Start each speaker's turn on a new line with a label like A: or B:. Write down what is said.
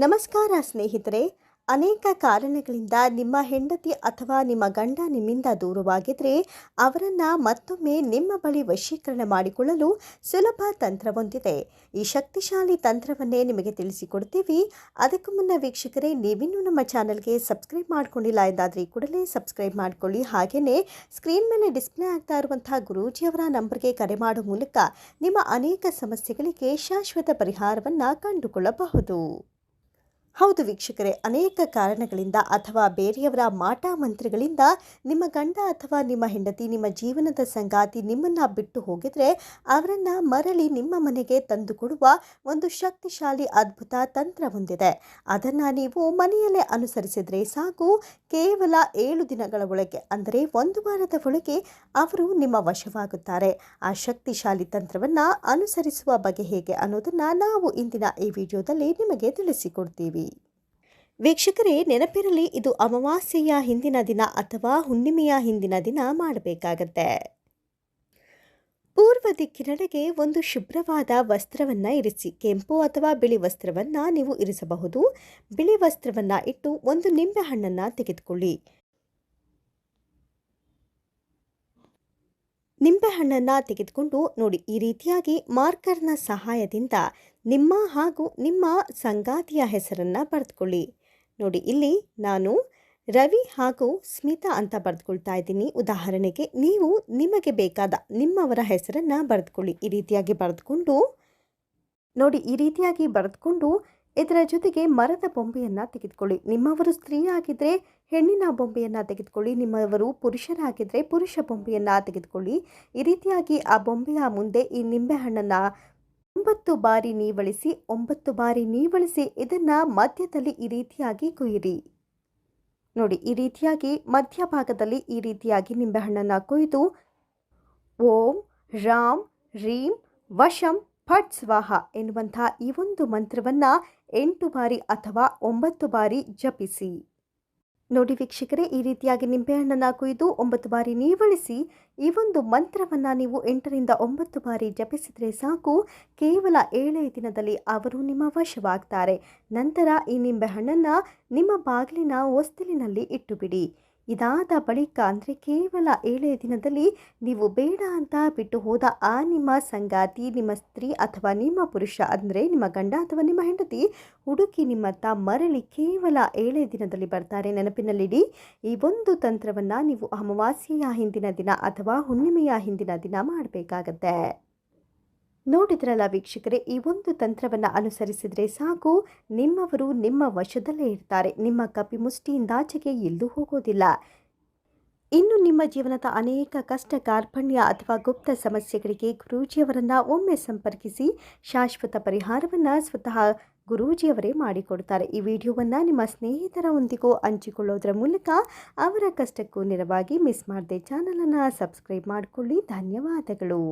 A: ನಮಸ್ಕಾರ ಸ್ನೇಹಿತರೆ. ಅನೇಕ ಕಾರಣಗಳಿಂದ ನಿಮ್ಮ ಹೆಂಡತಿ ಅಥವಾ ನಿಮ್ಮ ಗಂಡ ನಿಮ್ಮಿಂದ ದೂರವಾಗಿದ್ದರೆ ಅವರನ್ನು ಮತ್ತೊಮ್ಮೆ ನಿಮ್ಮ ಬಳಿ ವಶೀಕರಣ ಮಾಡಿಕೊಳ್ಳಲು ಸುಲಭ ತಂತ್ರವೊಂದಿದೆ. ಈ ಶಕ್ತಿಶಾಲಿ ತಂತ್ರವನ್ನೇ ನಿಮಗೆ ತಿಳಿಸಿಕೊಡ್ತೀವಿ. ಅದಕ್ಕೂ ಮುನ್ನ ವೀಕ್ಷಕರೇ, ನೀವಿನ್ನೂ ನಮ್ಮ ಚಾನಲ್ಗೆ ಸಬ್ಸ್ಕ್ರೈಬ್ ಮಾಡ್ಕೊಂಡಿಲ್ಲ ಎಂದಾದರೆ ಕೂಡಲೇ ಸಬ್ಸ್ಕ್ರೈಬ್ ಮಾಡಿಕೊಳ್ಳಿ. ಹಾಗೆಯೇ ಸ್ಕ್ರೀನ್ ಮೇಲೆ ಡಿಸ್ಪ್ಲೇ ಆಗ್ತಾ ಇರುವಂತಹ ಗುರೂಜಿಯವರ ನಂಬರ್ಗೆ ಕರೆ ಮಾಡುವ ಮೂಲಕ ನಿಮ್ಮ ಅನೇಕ ಸಮಸ್ಯೆಗಳಿಗೆ ಶಾಶ್ವತ ಪರಿಹಾರವನ್ನು ಕಂಡುಕೊಳ್ಳಬಹುದು. ಹೌದು ವೀಕ್ಷಕರೇ, ಅನೇಕ ಕಾರಣಗಳಿಂದ ಅಥವಾ ಬೇರೆಯವರ ಮಾಟ ಮಂತ್ರಗಳಿಂದ ನಿಮ್ಮ ಗಂಡ ಅಥವಾ ನಿಮ್ಮ ಹೆಂಡತಿ, ನಿಮ್ಮ ಜೀವನದ ಸಂಗಾತಿ ನಿಮ್ಮನ್ನು ಬಿಟ್ಟು ಹೋಗಿದ್ರೆ ಅವರನ್ನು ಮರಳಿ ನಿಮ್ಮ ಮನೆಗೆ ತಂದುಕೊಡುವ ಒಂದು ಶಕ್ತಿಶಾಲಿ ಅದ್ಭುತ ತಂತ್ರ ಹೊಂದಿದೆ. ಅದನ್ನು ನೀವು ಮನೆಯಲ್ಲೇ ಅನುಸರಿಸಿದರೆ ಸಾಕು. ಕೇವಲ 7 ದಿನಗಳ ಒಳಗೆ, ಅಂದರೆ 1 ವಾರದ ಒಳಗೆ ಅವರು ನಿಮ್ಮ ವಶವಾಗುತ್ತಾರೆ. ಆ ಶಕ್ತಿಶಾಲಿ ತಂತ್ರವನ್ನು ಅನುಸರಿಸುವ ಬಗೆ ಹೇಗೆ ಅನ್ನೋದನ್ನು ನಾವು ಇಂದಿನ ಈ ವಿಡಿಯೋದಲ್ಲಿ ನಿಮಗೆ ತಿಳಿಸಿಕೊಡ್ತೀವಿ. ವೀಕ್ಷಕರೇ, ನೆನಪಿರಲಿ, ಇದು ಅಮಾವಾಸ್ಯೆಯ ಹಿಂದಿನ ದಿನ ಅಥವಾ ಹುಣ್ಣಿಮೆಯ ಹಿಂದಿನ ದಿನ ಮಾಡಬೇಕಾಗತ್ತೆ. ಪೂರ್ವ ದಿಕ್ಕಿನೆಡೆಗೆ ಒಂದು ಶುಭ್ರವಾದ ವಸ್ತ್ರವನ್ನು ಇರಿಸಿ. ಕೆಂಪು ಅಥವಾ ಬಿಳಿ ವಸ್ತ್ರವನ್ನು ನೀವು ಇರಿಸಬಹುದು. ಬಿಳಿ ವಸ್ತ್ರವನ್ನು ಇಟ್ಟು ಒಂದು ನಿಂಬೆಹಣ್ಣನ್ನು ತೆಗೆದುಕೊಳ್ಳಿ. ನಿಂಬೆಹಣ್ಣನ್ನು ತೆಗೆದುಕೊಂಡು ನೋಡಿ, ಈ ರೀತಿಯಾಗಿ ಮಾರ್ಕರ್ನ ಸಹಾಯದಿಂದ ನಿಮ್ಮ ಹಾಗೂ ನಿಮ್ಮ ಸಂಗಾತಿಯ ಹೆಸರನ್ನು ಬರೆದುಕೊಳ್ಳಿ. ನೋಡಿ, ಇಲ್ಲಿ ನಾನು ರವಿ ಹಾಗೂ ಸ್ಮಿತಾ ಅಂತ ಬರೆದುಕೊಳ್ತಾ ಇದ್ದೀನಿ. ಉದಾಹರಣೆಗೆ ನೀವು ನಿಮಗೆ ಬೇಕಾದ ನಿಮ್ಮವರ ಹೆಸರನ್ನು ಬರೆದುಕೊಳ್ಳಿ. ಈ ರೀತಿಯಾಗಿ ಬರೆದುಕೊಂಡು ನೋಡಿ, ಈ ರೀತಿಯಾಗಿ ಬರೆದುಕೊಂಡು ಇದರ ಜೊತೆಗೆ ಮರದ ಬೊಂಬೆಯನ್ನು ತೆಗೆದುಕೊಳ್ಳಿ. ನಿಮ್ಮವರು ಸ್ತ್ರೀ ಆಗಿದ್ದರೆ ಹೆಣ್ಣಿನ ಬೊಂಬೆಯನ್ನು ತೆಗೆದುಕೊಳ್ಳಿ. ನಿಮ್ಮವರು ಪುರುಷರಾಗಿದ್ದರೆ ಪುರುಷ ಬೊಂಬೆಯನ್ನು ತೆಗೆದುಕೊಳ್ಳಿ. ಈ ರೀತಿಯಾಗಿ ಆ ಬೊಂಬೆಯ ಮುಂದೆ ಈ ನಿಂಬೆಹಣ್ಣನ್ನು 9 ಬಾರಿ ನೀವಳಿಸಿ 9 ಬಾರಿ ನೀವಳಿಸಿ ಇದನ್ನು ಮಧ್ಯದಲ್ಲಿ ಈ ರೀತಿಯಾಗಿ ಕೊಯ್ಯಿರಿ. ನೋಡಿ, ಈ ರೀತಿಯಾಗಿ ಮಧ್ಯಭಾಗದಲ್ಲಿ ಈ ರೀತಿಯಾಗಿ ನಿಂಬೆಹಣ್ಣನ್ನು ಕೊಯ್ದು ಓಂ ರಾಮ್ ರೀಂ ವಶಂ ಫಟ್ ಸ್ವಾಹ ಎನ್ನುವಂಥ ಈ ಒಂದು ಮಂತ್ರವನ್ನು 8 ಬಾರಿ ಅಥವಾ 9 ಬಾರಿ ಜಪಿಸಿ. ನೋಡಿ ವೀಕ್ಷಕರೇ, ಈ ರೀತಿಯಾಗಿ ನಿಂಬೆಹಣ್ಣನ್ನು ಕೊಯ್ದು 9 ಬಾರಿ ನೀವಳಿಸಿ ಈ ಒಂದು ಮಂತ್ರವನ್ನು ನೀವು 8 ರಿಂದ 9 ಬಾರಿ ಜಪಿಸಿದರೆ ಸಾಕು. ಕೇವಲ 7 ದಿನದಲ್ಲಿ ಅವರು ನಿಮ್ಮ ವಶವಾಗ್ತಾರೆ. ನಂತರ ಈ ನಿಂಬೆಹಣ್ಣನ್ನು ನಿಮ್ಮ ಬಾಗಿಲಿನ ಹೊಸ್ತಿಲಿನಲ್ಲಿ ಇಟ್ಟುಬಿಡಿ. ಇದಾದ ಬಳಿಕ, ಅಂದರೆ ಕೇವಲ 7 ದಿನದಲ್ಲಿ ನೀವು ಬೇಡ ಅಂತ ಬಿಟ್ಟು ಹೋದ ಆ ನಿಮ್ಮ ಸಂಗಾತಿ, ನಿಮ್ಮ ಸ್ತ್ರೀ ಅಥವಾ ನಿಮ್ಮ ಪುರುಷ, ಅಂದರೆ ನಿಮ್ಮ ಗಂಡ ಅಥವಾ ನಿಮ್ಮ ಹೆಂಡತಿ ಹುಡುಕಿ ನಿಮ್ಮತ್ತ ಮರಳಿ ಕೇವಲ 7 ದಿನದಲ್ಲಿ ಬರ್ತಾರೆ. ನೆನಪಿನಲ್ಲಿಡಿ, ಈ ಒಂದು ತಂತ್ರವನ್ನು ನೀವು ಅಮಾವಾಸ್ಯೆಯ ಹಿಂದಿನ ದಿನ ಅಥವಾ ಹುಣ್ಣಿಮೆಯ ಹಿಂದಿನ ದಿನ ಮಾಡಬೇಕಾಗತ್ತೆ. ನೋಡಿದ್ರಲ್ಲ ವೀಕ್ಷಕರೇ, ಈ ಒಂದು ತಂತ್ರವನ್ನು ಅನುಸರಿಸಿದರೆ ಸಾಕು, ನಿಮ್ಮವರು ನಿಮ್ಮ ವಶದಲ್ಲೇ ಇರ್ತಾರೆ. ನಿಮ್ಮ ಕಪಿಮುಷ್ಟಿಯಿಂದಾಚೆಗೆ ಎಲ್ಲೂ ಹೋಗೋದಿಲ್ಲ. ಇನ್ನು ನಿಮ್ಮ ಜೀವನದ ಅನೇಕ ಕಷ್ಟ, ಕಾರ್ಪಣ್ಯ ಅಥವಾ ಗುಪ್ತ ಸಮಸ್ಯೆಗಳಿಗೆ ಗುರೂಜಿಯವರನ್ನು ಒಮ್ಮೆ ಸಂಪರ್ಕಿಸಿ. ಶಾಶ್ವತ ಪರಿಹಾರವನ್ನು ಸ್ವತಃ ಗುರೂಜಿಯವರೇ ಮಾಡಿಕೊಡ್ತಾರೆ. ಈ ವಿಡಿಯೋವನ್ನು ನಿಮ್ಮ ಸ್ನೇಹಿತರೊಂದಿಗೂ ಹಂಚಿಕೊಳ್ಳೋದ್ರ ಮೂಲಕ ಅವರ ಕಷ್ಟಕ್ಕೂ ನೆರವಾಗಿ ಮಿಸ್ ಮಾಡದೆ ಚಾನಲನ್ನು ಸಬ್ಸ್ಕ್ರೈಬ್ ಮಾಡಿಕೊಳ್ಳಿ. ಧನ್ಯವಾದಗಳು.